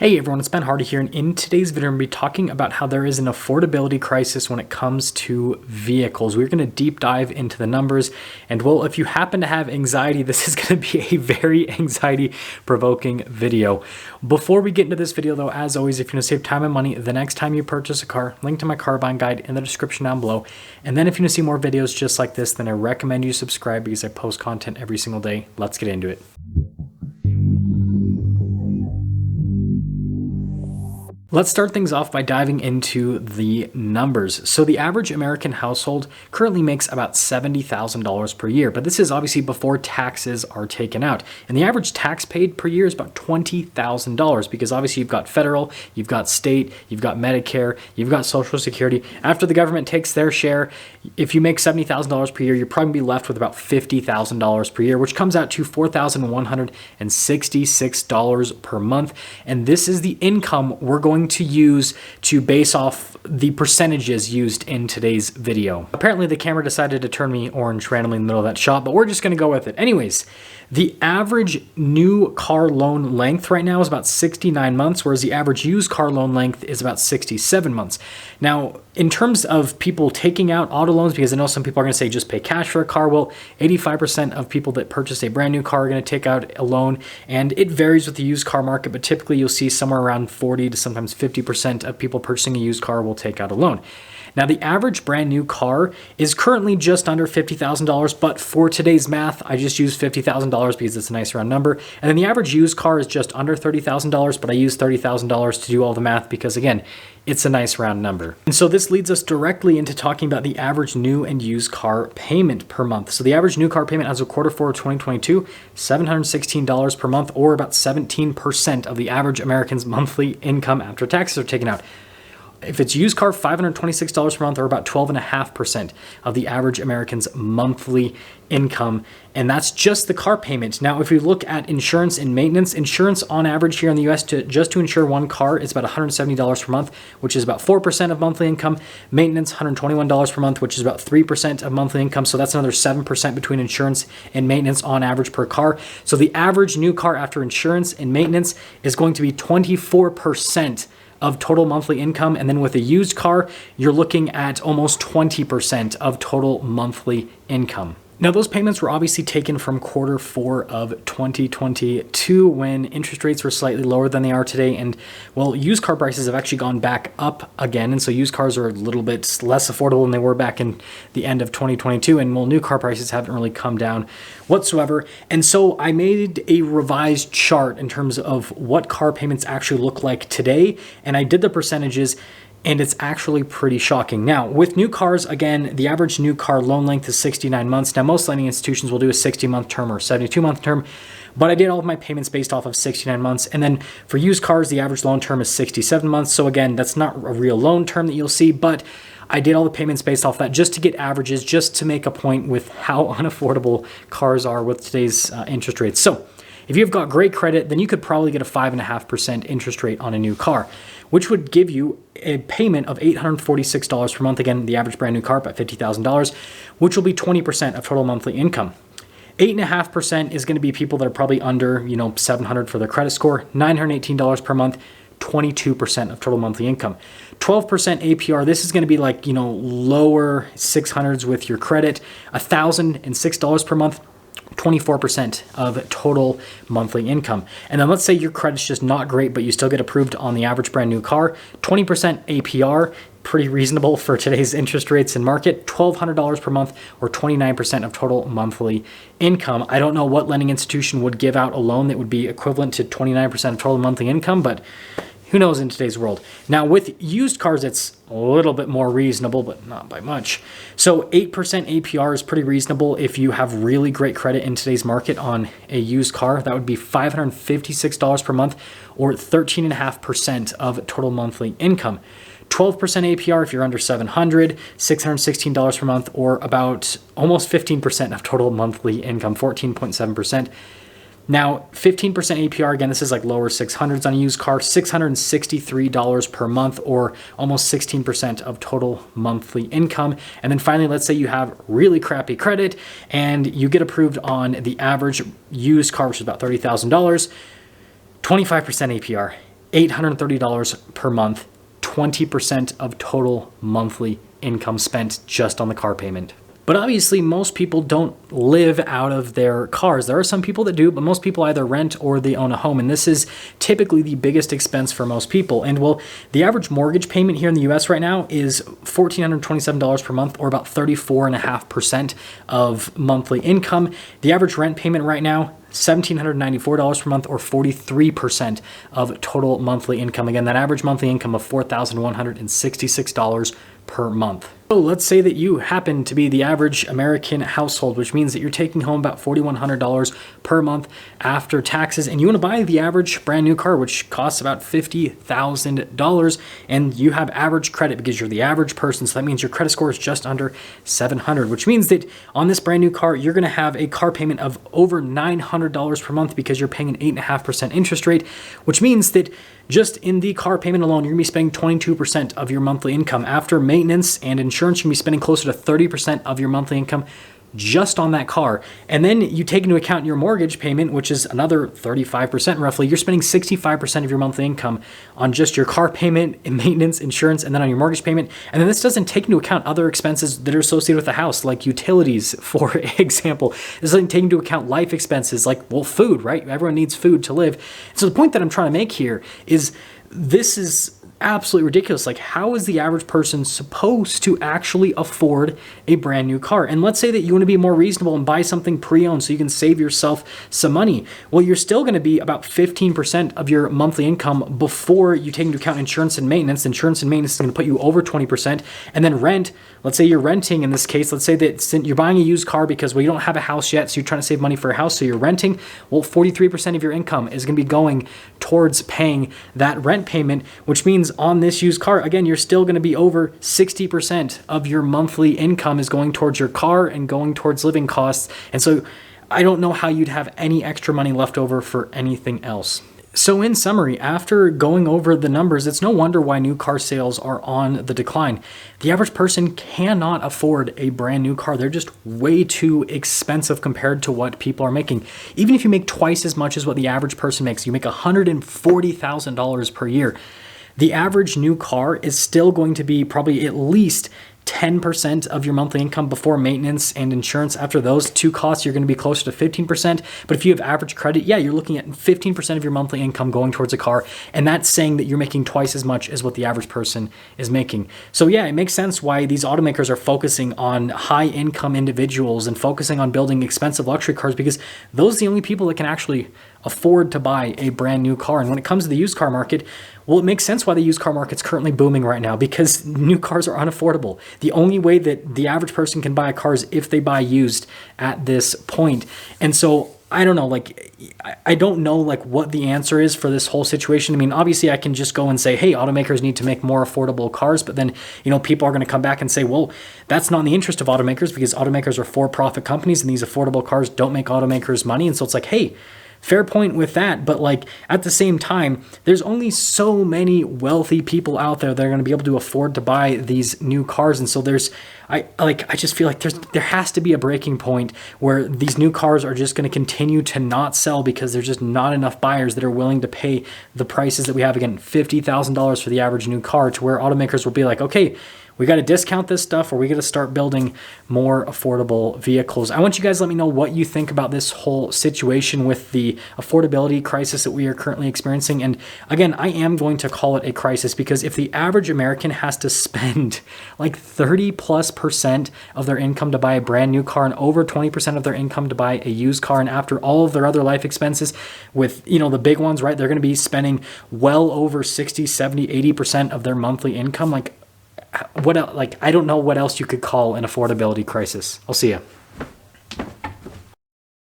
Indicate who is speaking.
Speaker 1: Hey everyone, it's Ben Hardy here, and in today's video I'm going to be talking about how there is an affordability crisis when it comes to vehicles. We're going to deep dive into the numbers, and well, if you happen to have anxiety, this is going to be a very anxiety-provoking video. Before we get into this video though, as always, if you want to save time and money the next time you purchase a car, link to my car buying guide in the description down below. And then if you want to see more videos just like this, then I recommend you subscribe because I post content every single day. Let's get into it. Let's start things off by diving into the numbers. So the average American household currently makes about $70,000 per year, but this is obviously before taxes are taken out. And the average tax paid per year is about $20,000 because obviously you've got federal, you've got state, you've got Medicare, you've got Social Security. After the government takes their share, if you make $70,000 per year, you're probably be left with about $50,000 per year, which comes out to $4,166 per month. And this is the income we're going to use to base off the percentages used in today's video. Apparently the camera decided to turn me orange randomly in the middle of that shot, but we're just going to go with it. Anyways, the average new car loan length right now is about 69 months, whereas the average used car loan length is about 67 months. Now, in terms of people taking out auto loans, because I know some people are going to say just pay cash for a car, well, 85% of people that purchase a brand new car are going to take out a loan, and it varies with the used car market, but typically you'll see somewhere around 40 to sometimes 50% of people purchasing a used car will take out a loan. Now, the average brand new car is currently just under $50,000, but for today's math, I just used $50,000 because it's a nice round number. And then the average used car is just under $30,000, but I used $30,000 to do all the math because, again, it's a nice round number. And so this leads us directly into talking about the average new and used car payment per month. So the average new car payment as of quarter four of 2022, $716 per month, or about 17% of the average American's monthly income after taxes are taken out. If it's used car, $526 per month, or about 12.5% of the average American's monthly income. And that's just the car payment. Now, if we look at insurance and maintenance, insurance on average here in the US just to insure one car is about $170 per month, which is about 4% of monthly income. Maintenance, $121 per month, which is about 3% of monthly income. So that's another 7% between insurance and maintenance on average per car. So the average new car after insurance and maintenance is going to be 24% of total monthly income. And then with a used car, you're looking at almost 20% of total monthly income. Now, those payments were obviously taken from quarter four of 2022 when interest rates were slightly lower than they are today. And well, used car prices have actually gone back up again. And so used cars are a little bit less affordable than they were back in the end of 2022. And well, new car prices haven't really come down whatsoever. And so I made a revised chart in terms of what car payments actually look like today. And I did the percentages, and it's actually pretty shocking. Now, with new cars, again, the average new car loan length is 69 months. Now, most lending institutions will do a 60-month term or 72-month term, but I did all of my payments based off of 69 months. And then for used cars, the average loan term is 67 months. So again, that's not a real loan term that you'll see, but I did all the payments based off that just to get averages, just to make a point with how unaffordable cars are with today's interest rates. So if you've got great credit, then you could probably get a 5.5% interest rate on a new car, which would give you a payment of $846 per month. Again, the average brand new car about $50,000, which will be 20% of total monthly income. 8.5% is going to be people that are probably under, $700 for their credit score. $918 per month, 22% of total monthly income. 12% APR, this is going to be like, lower 600s with your credit. $1,006 per month, 24% of total monthly income. And then let's say your credit's just not great, but you still get approved on the average brand new car. 20% APR, pretty reasonable for today's interest rates and market. $1,200 per month, or 29% of total monthly income. I don't know what lending institution would give out a loan that would be equivalent to 29% of total monthly income, but who knows in today's world. Now, with used cars, it's a little bit more reasonable, but not by much. So 8% APR is pretty reasonable if you have really great credit in today's market on a used car. That would be $556 per month, or 13.5% of total monthly income. 12% APR if you're under $700, $616 per month, or about almost 15% of total monthly income, 14.7%. Now, 15% APR, again, this is like lower 600s on a used car, $663 per month, or almost 16% of total monthly income. And then finally, let's say you have really crappy credit and you get approved on the average used car, which is about $30,000, 25% APR, $830 per month, 20% of total monthly income spent just on the car payment. But obviously, most people don't live out of their cars. There are some people that do, but most people either rent or they own a home. And this is typically the biggest expense for most people. And well, the average mortgage payment here in the US right now is $1,427 per month, or about 34.5% of monthly income. The average rent payment right now, $1,794 per month, or 43% of total monthly income. Again, that average monthly income of $4,166 per month. So let's say that you happen to be the average American household, which means that you're taking home about $4,100 per month after taxes, and you want to buy the average brand new car, which costs about $50,000, and you have average credit because you're the average person. So that means your credit score is just under 700, which means that on this brand new car, you're going to have a car payment of over $900 per month because you're paying an 8.5% interest rate, which means that just in the car payment alone, you're going to be spending 22% of your monthly income. After maintenance and insurance, you're going to be spending closer to 30% of your monthly income just on that car. And then you take into account your mortgage payment, which is another 35% roughly. You're spending 65% of your monthly income on just your car payment and maintenance, insurance, and then on your mortgage payment. And then this doesn't take into account other expenses that are associated with the house, like utilities, for example. This doesn't take into account life expenses like, well, food, right? Everyone needs food to live. So the point that I'm trying to make here is this is absolutely ridiculous. Like, how is the average person supposed to actually afford a brand new car? And let's say that you want to be more reasonable and buy something pre-owned so you can save yourself some money. Well, you're still going to be about 15% of your monthly income before you take into account insurance and maintenance. Insurance and maintenance is going to put you over 20%. And then rent, let's say you're renting in this case. Let's say that you're buying a used car because, well, you don't have a house yet, so you're trying to save money for a house, so you're renting. Well, 43% of your income is going to be going towards paying that rent payment, which means on this used car, again, you're still going to be over 60% of your monthly income is going towards your car and going towards living costs. And so I don't know how you'd have any extra money left over for anything else. So in summary, after going over the numbers, it's no wonder why new car sales are on the decline. The average person cannot afford a brand new car. They're just way too expensive compared to what people are making. Even if you make twice as much as what the average person makes, you make $140,000 per year, the average new car is still going to be probably at least 10% of your monthly income before maintenance and insurance. After those two costs, you're going to be closer to 15%. But if you have average credit, yeah, you're looking at 15% of your monthly income going towards a car. And that's saying that you're making twice as much as what the average person is making. So yeah, it makes sense why these automakers are focusing on high income individuals and focusing on building expensive luxury cars, because those are the only people that can actually afford to buy a brand new car. And when it comes to the used car market, well, it makes sense why the used car market's currently booming right now, because new cars are unaffordable. The only way that the average person can buy a car is if they buy used at this point. And so I don't know, like, I don't know like what the answer is for this whole situation. I mean, obviously I can just go and say, hey, automakers need to make more affordable cars. But then, people are going to come back and say, well, that's not in the interest of automakers, because automakers are for-profit companies and these affordable cars don't make automakers money. And so it's like, hey, fair point with that, but like at the same time, there's only so many wealthy people out there that are going to be able to afford to buy these new cars. And so I just feel like there has to be a breaking point where these new cars are just going to continue to not sell because there's just not enough buyers that are willing to pay the prices that we have. Again, $50,000 for the average new car, to where automakers will be like, okay, we got to discount this stuff, or we got to start building more affordable vehicles. I want you guys to let me know what you think about this whole situation with the affordability crisis that we are currently experiencing. And again, I am going to call it a crisis, because if the average American has to spend like 30+% of their income to buy a brand new car and over 20% of their income to buy a used car, and after all of their other life expenses with, the big ones, right, they're going to be spending well over 60, 70, 80% of their monthly income. Like, what else? Like, I don't know what else you could call an affordability crisis. I'll see you.